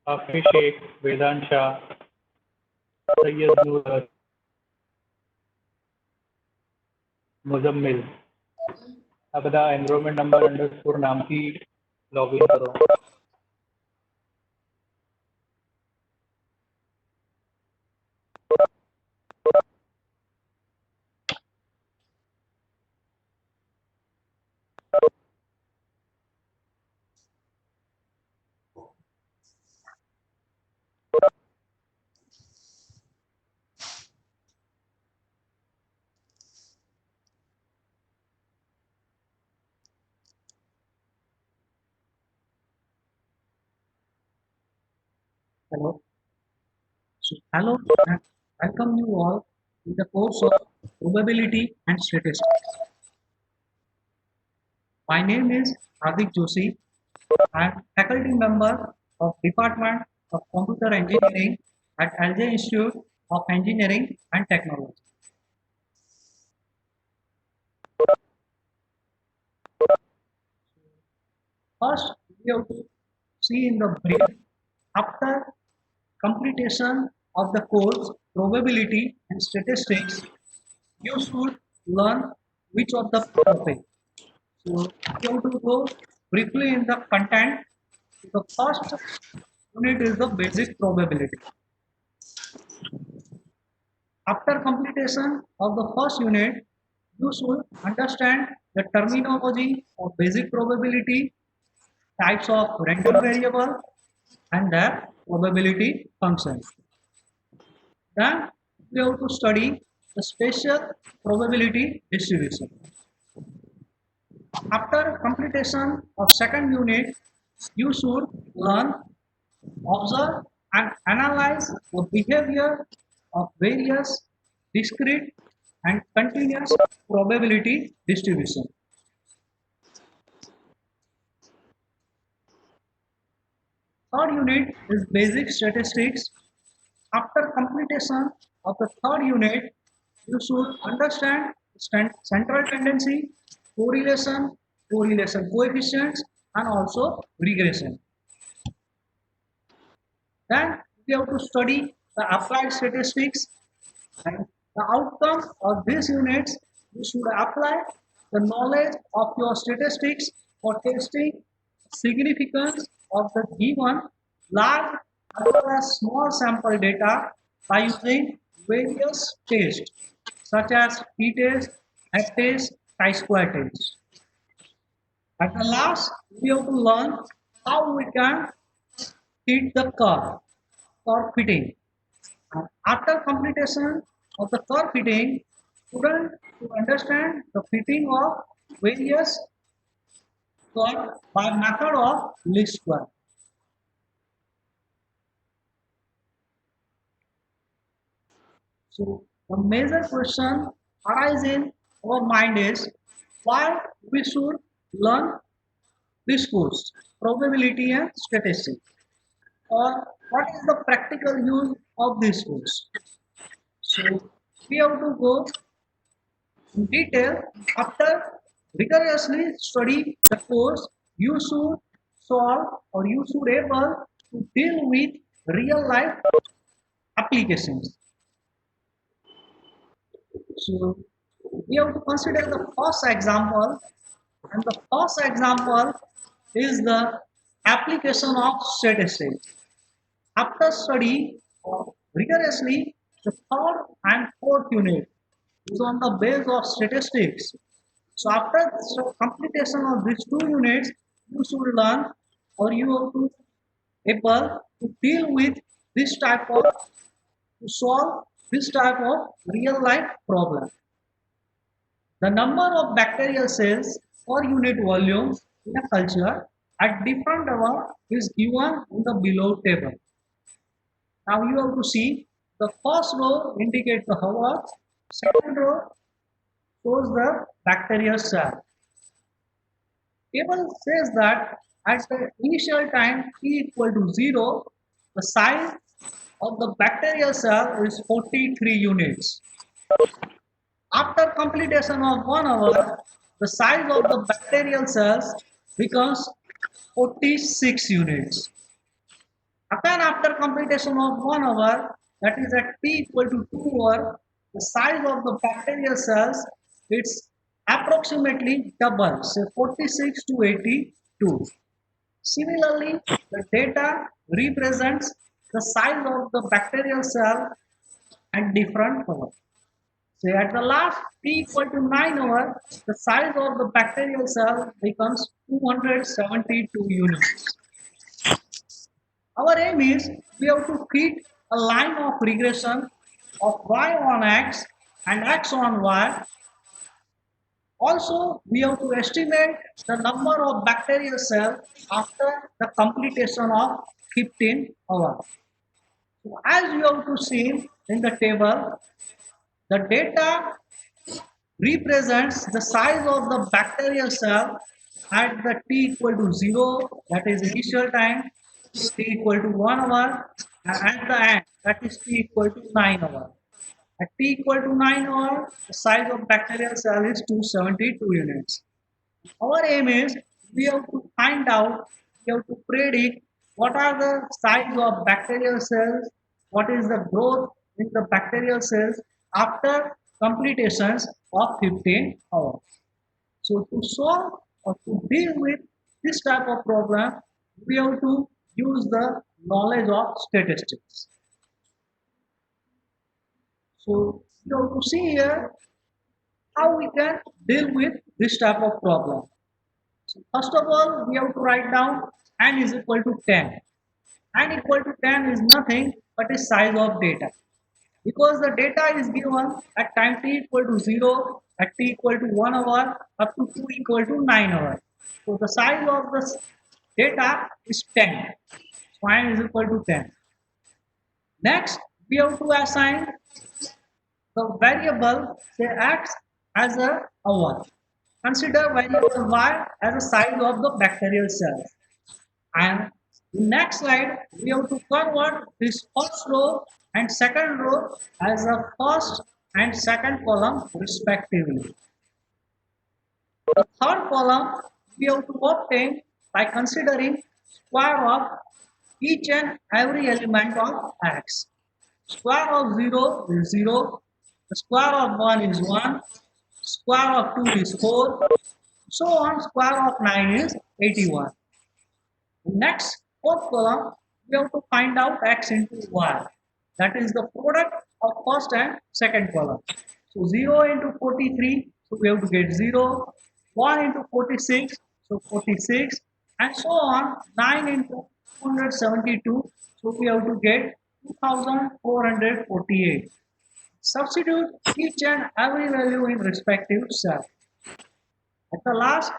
Hafiz Sheikh, Vedant Shah, Sayyid Noor, Muzammil. अपना enrolment number underscore नाम की लॉगिन करो। Hello. Hello and welcome you all to the course of probability and statistics. My name is Hardik Joshi. I am faculty member of Department of Computer Engineering at LJ Institute of Engineering and Technology. First, we have to see in the brief after completion of the course probability and statistics, you should learn which of the topic. So we have to go briefly in the content. The first unit is the basic probability. After completion of the first unit, you should understand the terminology of basic probability, types of random variable, and the probability function. Then we have to study the spatial probability distribution. After completion of second unit, you should learn, observe and analyze the behavior of various discrete and continuous probability distribution. Third unit is basic statistics. After completion of the third unit, you should understand central tendency, correlation, correlation coefficients, and also regression. Then we have to study the applied statistics, and the outcome of these units, you should apply the knowledge of your statistics for testing significance of the given large as well as small sample data by using various tests such as t-test, f-test, chi-square test. At the last, we have to learn how we can fit the curve fitting. And after completion of the curve fitting, student to understand the fitting of various curve by method of least square. So the major question arises in our mind is why we should learn this course, probability and statistics, or what is the practical use of this course. So we have to go in detail. After rigorously study the course, you should solve or you should able to deal with real life applications. So we have to consider the first example, and the first example is the application of statistics. After study rigorously, the third and fourth unit is on the base of statistics. So after the completion of these two units, you should learn or you have to able to deal with this type of to solve this type of real life problem. The number of bacterial cells per unit volume in a culture at different level is given in the below table. Now you have to see the first row indicates the hour, second row shows the bacterial cell. Table says that at the initial time t equal to 0, the size of the bacterial cell is 43 units. After completion of 1 hour, the size of the bacterial cells becomes 46 units. Again, after completion of 1 hour, that is at t equal to 2 hour, the size of the bacterial cells it's approximately double, say 46 to 82. Similarly, the data represents the size of the bacterial cell at different color. So at the last t equal to 9 hour, the size of the bacterial cell becomes 272 units. Our aim is we have to fit a line of regression of y on x and x on y. Also, we have to estimate the number of bacterial cells after the completion of 15 hours. So as you have to see in the table, the data represents the size of the bacterial cell at the t equal to 0, that is initial time, t equal to 1 hour, and at the end, that is t equal to 9 hour. At t equal to 9 hour, the size of bacterial cell is 272 units. Our aim is we have to find out, we have to predict what are the size of bacterial cells, what is the growth in the bacterial cells after completions of 15 hours. So to solve or to deal with this type of problem, we have to use the knowledge of statistics. So you have to see here how we can deal with this type of problem. So first of all, we have to write down n is equal to 10. N equal to 10 is nothing but is size of data. Because the data is given at time t equal to 0, at t equal to 1 hour, up to 2 equal to 9 hours. So the size of the data is 10. So n is equal to 10. Next, we have to assign the variable say x as a hour. Consider variable y as a size of the bacterial cells. And in next slide, we have to convert this first row and second row as a first and second column respectively. The third column we have to obtain by considering square of each and every element of x. Square of 0 is 0, the square of 1 is 1, square of 2 is 4, so on, square of 9 is 81. Next, fourth column, we have to find out x into y. That is the product of first and second column. So 0 into 43, so we have to get 0. 1 into 46, so 46. And so on, 9 into 272, so we have to get 2448. Substitute each and every value in respective cell. At the last,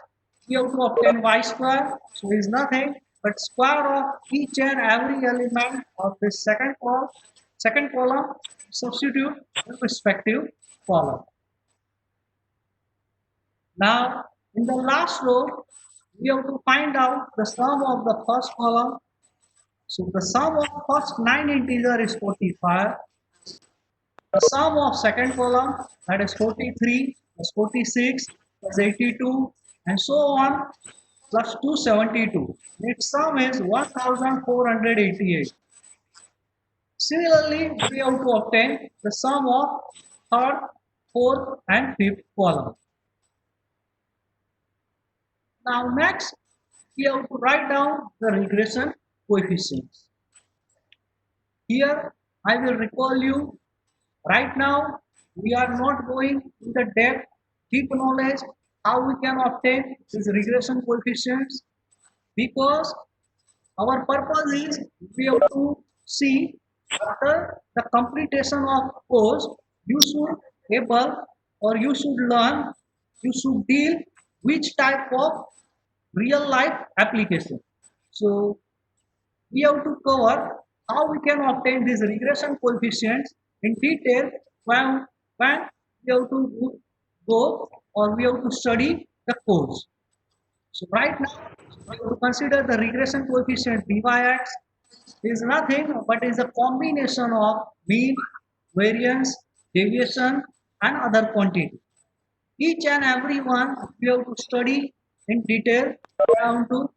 we have to obtain y square, so is nothing but square of each and every element of the second column, substitute the respective column. Now, in the last row, we have to find out the sum of the first column. So the sum of first 9 integer is 45. The sum of second column, that is 43 plus 46 plus 82 and so on, plus 272. Its sum is 1488. Similarly, we have to obtain the sum of third, fourth and fifth column. Now next, we have to write down the regression coefficients. Here, I will recall you, right now, we are not going in the depth, deep knowledge, how we can obtain these regression coefficients, because our purpose is we have to see after the completion of course, you should able or you should learn, you should deal which type of real life application. So we have to cover how we can obtain these regression coefficients in detail when we have to go or we have to study the course. So right now we have to consider the regression coefficient dyx is nothing but is a combination of mean, variance, deviation and other quantity. Each and every one we have to study in detail down to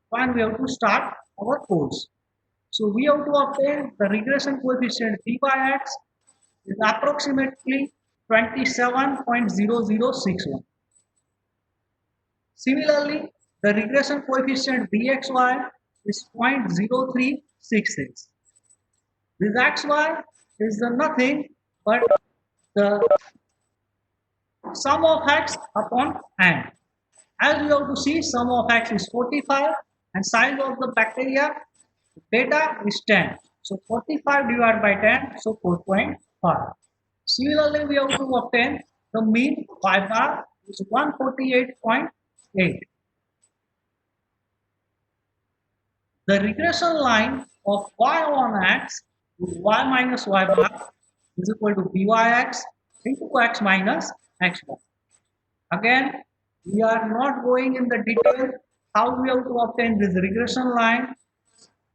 when we have to start our course. So we have to obtain the regression coefficient p by x is approximately 27.0061. Similarly, the regression coefficient dxy is 0.0366. This xy is the nothing but the sum of x upon n. As you have to see, sum of x is 45 and size of the bacteria data is 10. So 45 divided by 10, so 4.5. Similarly, we have to obtain the mean y bar is 148.8. The regression line of y on x is y minus y bar is equal to byx into x minus x bar. Again, we are not going in the detail how we have to obtain this regression line.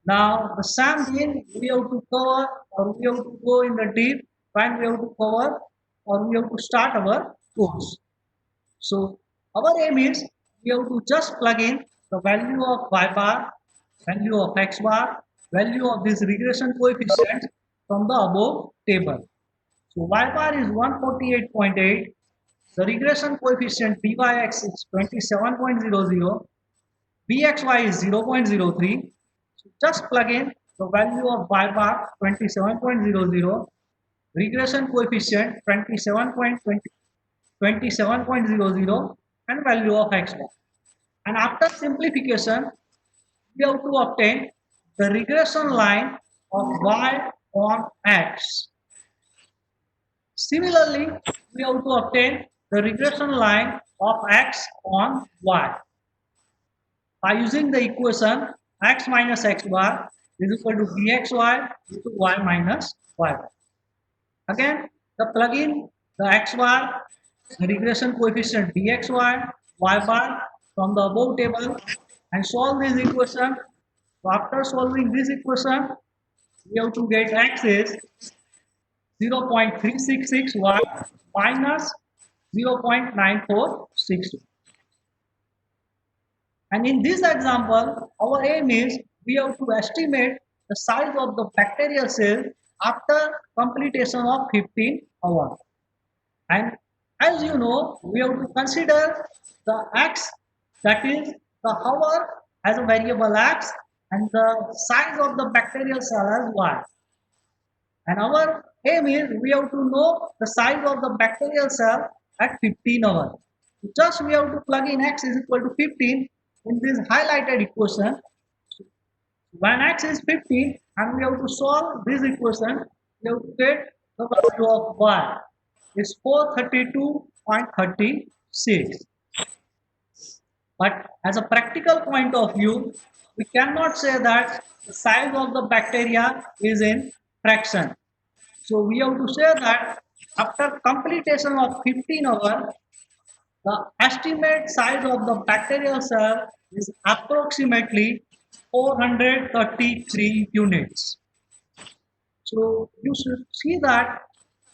Now, the same thing we have to cover or we have to go in the deep when we have to cover or we have to start our course. So, our aim is we have to just plug in the value of y bar, value of x bar, value of this regression coefficient from the above table. So, y bar is 148.8. The regression coefficient b by x is 27.00, bxy is 0.03. So just plug in the value of y bar 27.00, regression coefficient 27.00, and value of x bar. And after simplification, we have to obtain the regression line of y on x. Similarly, we have to obtain the regression line of x on y. By using the equation x minus x bar is equal to bxy into y minus y bar. Again, the plug-in the x bar, the regression coefficient dxy, y bar from the above table and solve this equation. So after solving this equation, we have to get x is 0.366y minus 0.9462. And in this example, our aim is we have to estimate the size of the bacterial cell after completion of 15 hours. And as you know, we have to consider the x, that is the hour as a variable x and the size of the bacterial cell as y. And our aim is we have to know the size of the bacterial cell at 15 hours. Just we have to plug in x is equal to 15 in this highlighted equation. When x is 15 and we have to solve this equation, we have to get the value of y is 432.36. But as a practical point of view, we cannot say that the size of the bacteria is in fraction. So we have to say that after completion of 15 hours, the estimate size of the bacterial cell is approximately 433 units. So you should see that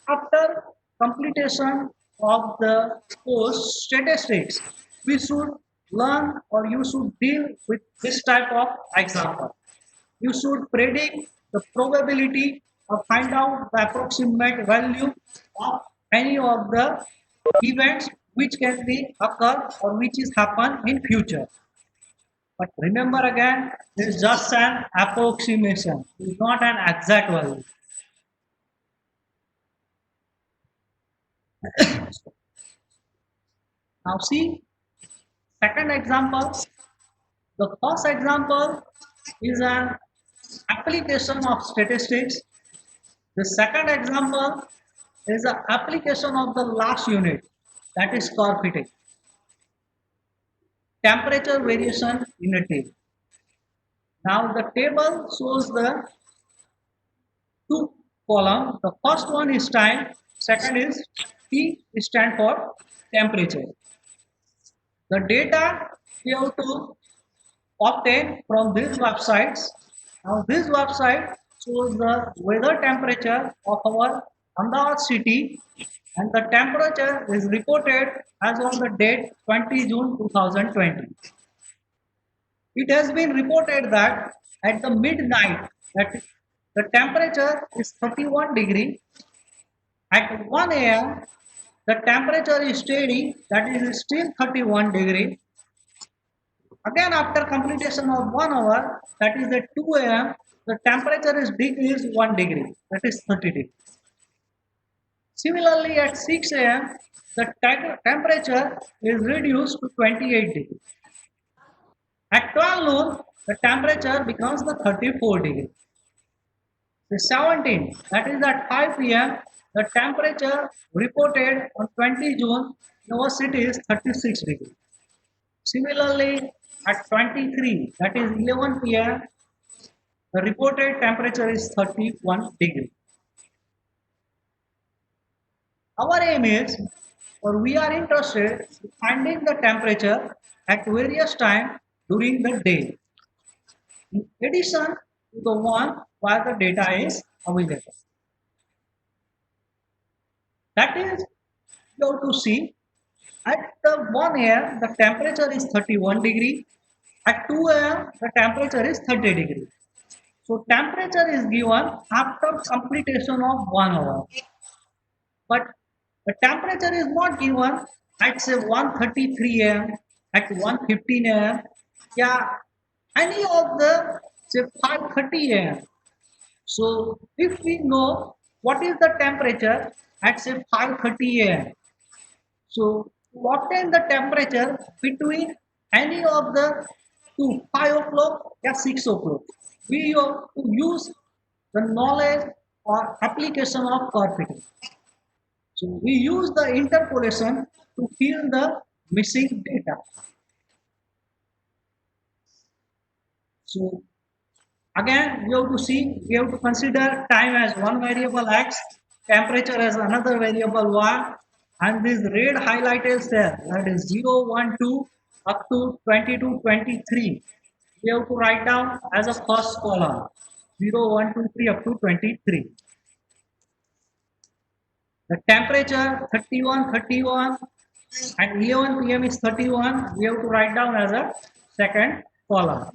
after completion of the course statistics, we should learn or you should deal with this type of example. You should predict the probability or find out the approximate value of any of the events which can be occur or which is happen in future. But remember again, this is just an approximation. It is not an exact value. Now see, second example. The first example is an application of statistics. The second example is the application of the last unit, that is square fitting. Temperature variation in a table. Now the table shows the two columns. The first one is time, second is T stand for temperature. The data we have to obtain from these websites. Now this website shows the weather temperature of our Ahmedabad city, and the temperature is reported as on the date 20 June 2020. It has been reported that at the midnight that the temperature is 31 degree. At 1 a.m. the temperature is steady, that is still 31 degree. Again after completion of 1 hour, that is at 2 a.m. the temperature is decreased 1 degree, that is 30 degree. Similarly at 6 a.m. the temperature is reduced to 28 degree. At 12 noon the temperature becomes the 34 degree. The 17, that is at 5 p.m., the temperature reported on 20 June in our city is 36 degrees. Similarly, at 23, that is 11 p.m., the reported temperature is 31 degrees. Our aim is, or we are interested in finding the temperature at various times during the day, in addition to the one where the data is available. That is, you have to see at the 1 a.m. the temperature is 31 degree. At 2 a.m. the temperature is 30 degree. So temperature is given after completion of 1 hour. But the temperature is not given at say 1:33 a.m. at 1:15 a.m. Yeah, any of the say 5:30 a.m. So if we know what is the temperature at say 5:30 a.m. So to obtain the temperature between any of the two, 5 o'clock or 6 o'clock, we have to use the knowledge or application of curve fitting. So we use the interpolation to fill the missing data. So again, we have to see, we have to consider time as one variable x, temperature as another variable y, and this red highlighted cell, that is 0, 1, 2 up to 22, 23. We have to write down as a first column 0, 1, 2, 3 up to 23. The temperature 31, 31 and 11 p.m. is 31. We have to write down as a second column.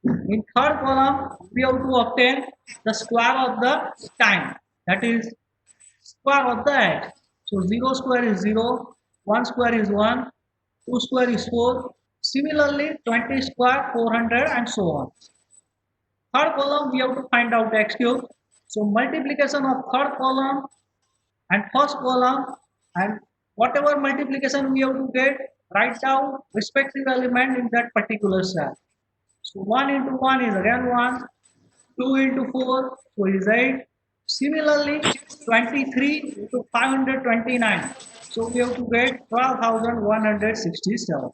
In third column, we have to obtain the square of the time, that is square of the x. So 0 square is 0, 1 square is 1, 2 square is 4. Similarly, 20 square, 400 and so on. Third column, we have to find out x cube. So multiplication of third column and first column, and whatever multiplication we have to get, write down respective element in that particular cell. So 1 into 1 is again 1, 2 into 4, so is 8. Similarly, 23 into 529, so we have to get 12,167.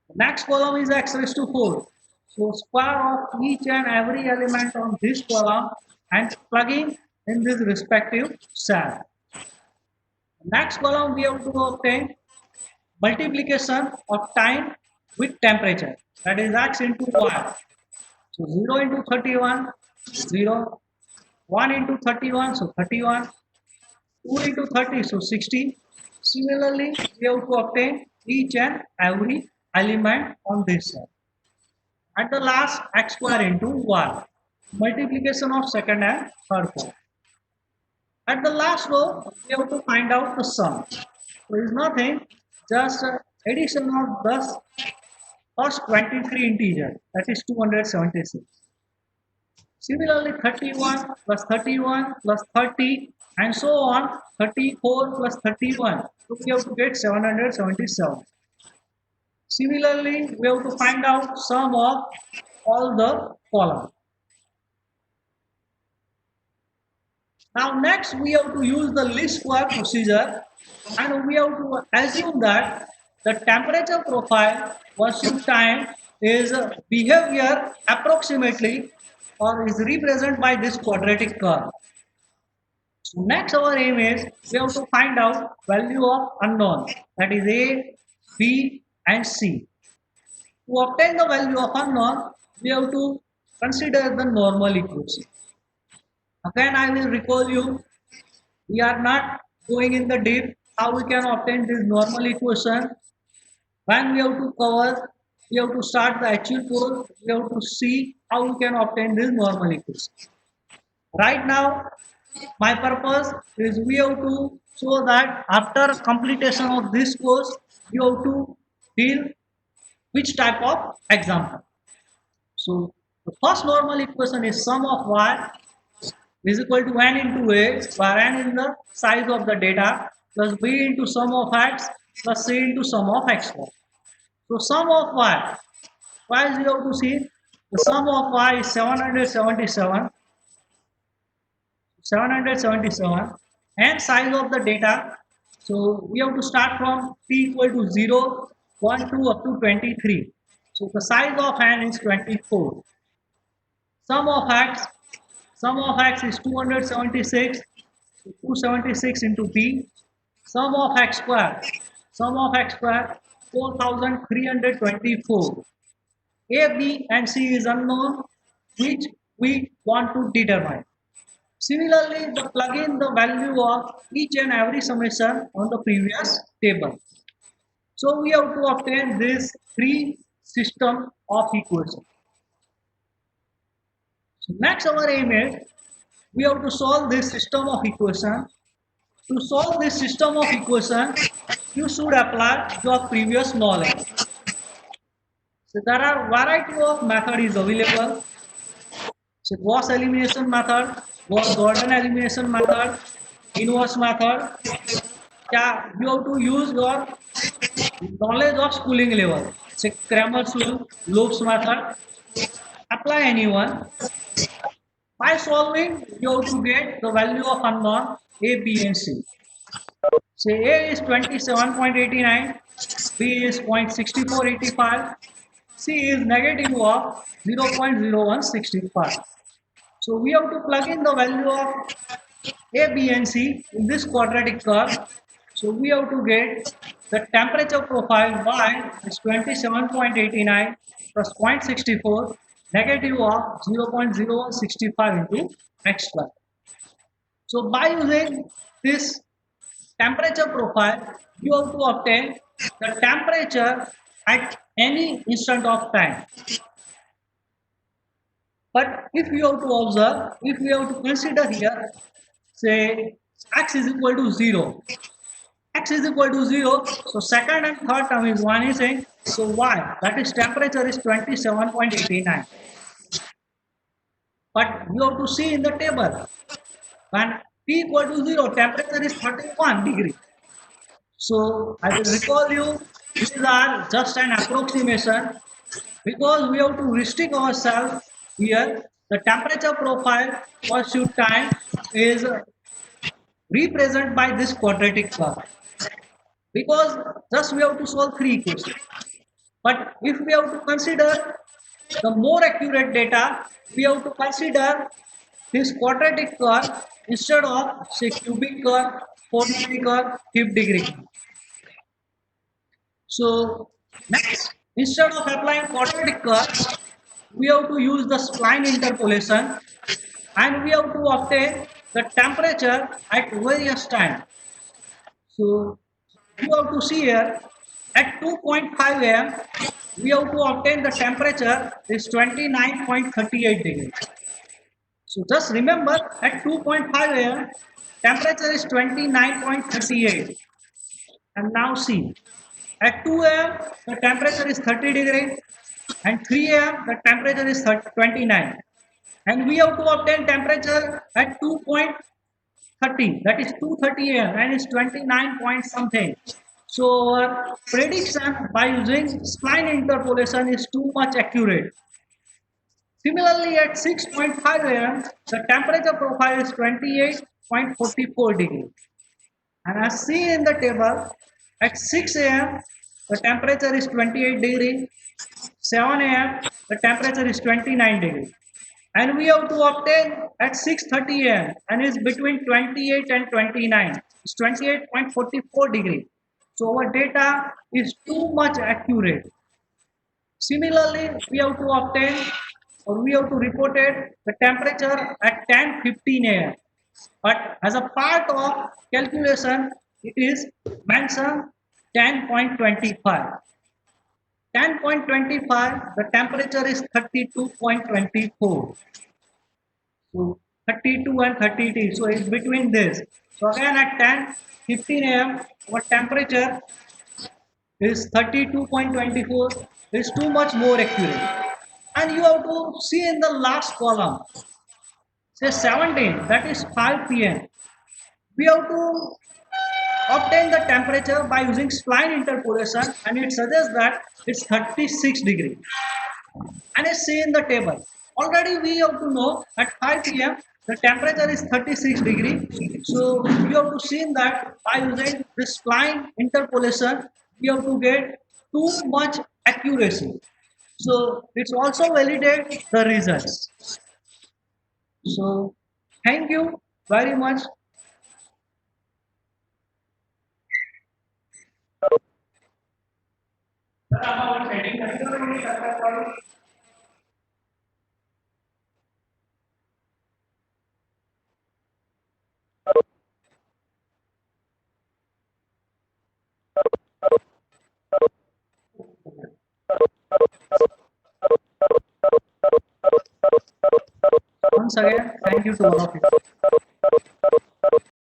The next column is x raised to 4. So square of each and every element on this column and plugging in this respective cell. The next column we have to obtain multiplication of time with temperature, that is x into y. So 0 into 31, 0, 1 into 31, so 31, 2 into 30, so 60. Similarly, we have to obtain each and every element on this side. At the last, x square into y, multiplication of second and third column. At the last row, we have to find out the sum. So it's nothing, just addition of the first 23 integer, that is 276. Similarly, 31 plus 31 plus 30 and so on, 34 plus 31. So we have to get 777. Similarly, we have to find out sum of all the columns. Now next we have to use the least square procedure, and we have to assume that the temperature profile versus time is behavior approximately or is represented by this quadratic curve. So next our aim is we have to find out value of unknown, that is A, B and C. To obtain the value of unknown, we have to consider the normal equation. Again, I will recall you. We are not going in the deep how we can obtain this normal equation. When we have to cover, we have to start the actual course. We have to see how we can obtain this normal equation. Right now, my purpose is we have to show that after completion of this course, you have to deal which type of example. So the first normal equation is sum of y is equal to n into a, where n is the size of the data, plus b into sum of x plus c into sum of x square. So sum of y, you have to see the sum of y is 777, and size of the data. So we have to start from t equal to 0, 1, 2 up to 23. So the size of n is 24. Sum of x, is 276. So 276 into b. Sum of x square, 4324. A, B and C is unknown, which we want to determine. Similarly, the plug in the value of each and every summation on the previous table. So we have to obtain this three system of equations. So next our aim is we have to solve this system of equation. To solve this system of equation, you should apply your previous knowledge. So there are variety of method is available. So Gauss elimination method, Gauss-Jordan elimination method, inverse method. Yeah, you have to use your knowledge of schooling level. Say Kramer's rule, Loeb's method. Apply anyone. By solving, you have to get the value of unknown A, B, and C. Say A is 27.89, B is 0.6485, C is negative of 0.0165. So we have to plug in the value of A, B, and C in this quadratic curve. So we have to get the temperature profile Y is 27.89 plus 0.64 negative of 0.0165 into x square. So by using this temperature profile, you have to obtain the temperature at any instant of time. But if you have to observe, if we have to consider here, say x is equal to 0. X is equal to 0, so second and third term is 1 is in, so y, that is temperature is 27.89. But you have to see in the table, when T equal to 0, temperature is 31 degree. So I will recall you, these are just an approximation because we have to restrict ourselves here. The temperature profile for shoot time is represented by this quadratic curve because just we have to solve three equations. But if we have to consider the more accurate data, we have to consider this quadratic curve instead of say cubic curve, 4-degree curve, fifth degree curve. So next, instead of applying quadratic curve, we have to use the spline interpolation and we have to obtain the temperature at various times. So you have to see here at 2.5 am we have to obtain the temperature is 29.38 degrees. So just remember at 2.5 am temperature is 29.38 and now see at 2 am the temperature is 30 degree and 3 am the temperature is 29 and we have to obtain temperature at 2.30 that is 2:30 am and it's 29 point something. So our prediction by using spline interpolation is too much accurate. Similarly at 6.5 am the temperature profile is 28.44 degree and as seen in the table at 6 am the temperature is 28 degree, 7 am the temperature is 29 degree and we have to obtain at 6:30 am and is between 28 and 29. It's 28.44 degree. So our data is too much accurate. Similarly, we have to obtain or we have to report it the temperature at 10:15 a.m. But as a part of calculation, it is mentioned 10.25. 10.25, the temperature is 32.24. So 32 and 32. So it's between this. So again at 10:15 a.m. our temperature is 32.24, is too much more accurate. And you have to see in the last column, say 17, that is 5 p.m. We have to obtain the temperature by using spline interpolation, and it suggests that it's 36 degree. And I see in the table, already we have to know at 5 p.m. the temperature is 36 degree. So we have to see that by using this spline interpolation, we have to get too much accuracy. So it's also validate the results. So thank you very much. Once again, thank you to all of you.